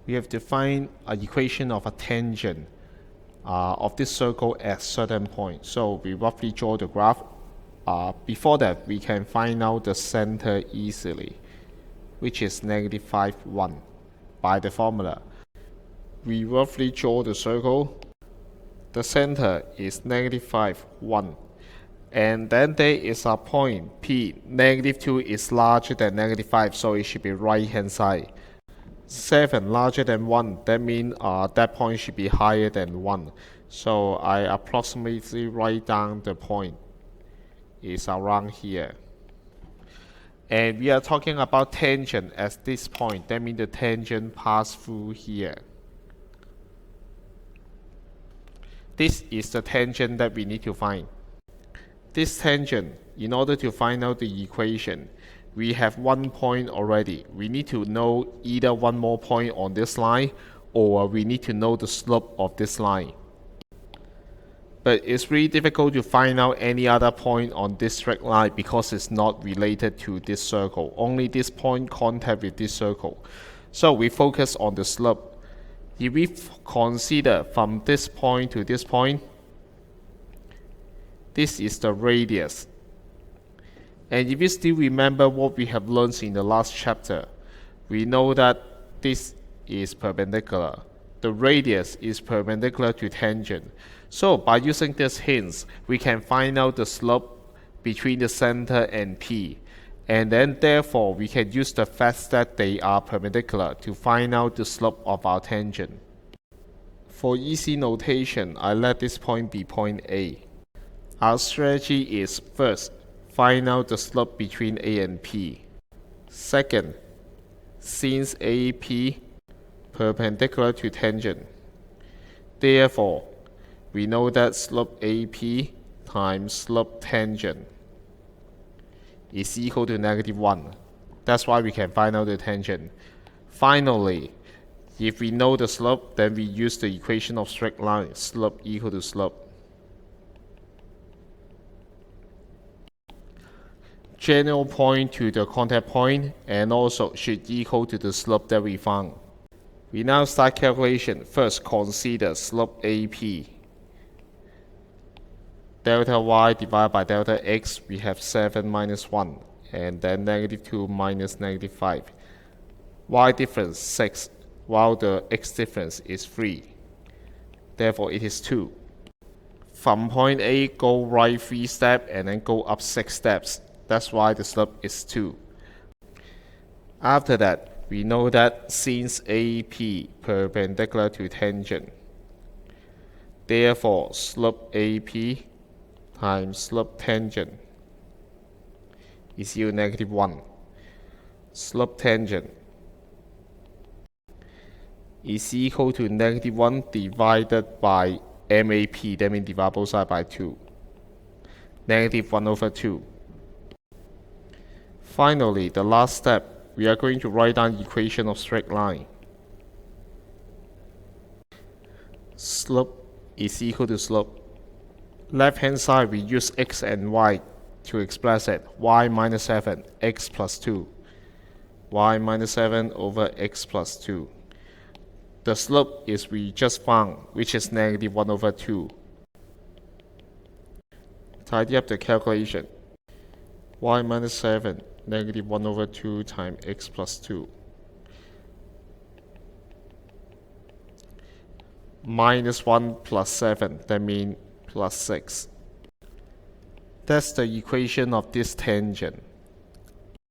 we have to find an equation of a tangent of this circle at certain point. So we roughly draw the graph. Before that, we can find out the center easily, which is negative 5, 1, by the formula. We roughly draw the circle. The center is negative 5, 1. And then there is a point P. Negative 2 is larger than negative 5, so it should be right hand side. 7 larger than 1, that means that point should be higher than 1. So I approximately write down the point is around here. And we are talking about tangent at this point. That means the tangent pass through here. This is the tangent that we need to find. This tangent, in order to find out the equation, we have one point already. We need to know either one more point on this line, or we need to know the slope of this line. But it's really difficult to find out any other point on this straight line because it's not related to this circle. Only this point contact with this circle. So we focus on the slope. If we consider from this point to this point, this is the radius. And if you still remember what we have learned in the last chapter, we know that this is perpendicular. The radius is perpendicular to tangent. So by using these hints, we can find out the slope between the center and P. And then therefore, we can use the fact that they are perpendicular to find out the slope of our tangent. For easy notation, I let this point be point A. Our strategy is first, find out the slope between A and P. Second, since AP perpendicular to tangent, therefore, we know that slope AP times slope tangent is equal to negative 1. That's why we can find out the tangent. Finally, if we know the slope, then we use the equation of straight line, slope equal to slope. General point to the contact point and also should equal to the slope that we found. We now start calculation. First, consider slope AP. Delta y divided by delta x, we have 7 minus 1, and then negative 2 minus negative 5. Y difference 6, while the x difference is 3. Therefore, it is 2. From point A, go right 3 steps and then go up 6 steps. That's why the slope is 2. After that, we know that since AP perpendicular to tangent, therefore slope AP times slope tangent is equal to negative 1. Slope tangent is equal to negative 1 divided by MAP, that means divide both sides by 2. Negative 1 over 2. Finally, the last step, we are going to write down the equation of straight line. Slope is equal to slope. Left hand side, we use x and y to express it. Y minus 7, x plus 2. Y minus 7 over x plus 2. The slope is we just found, which is negative 1 over 2. Tidy up the calculation. Y minus 7, negative 1 over 2 times x plus 2. Minus 1 plus 7, that means plus 6. That's the equation of this tangent.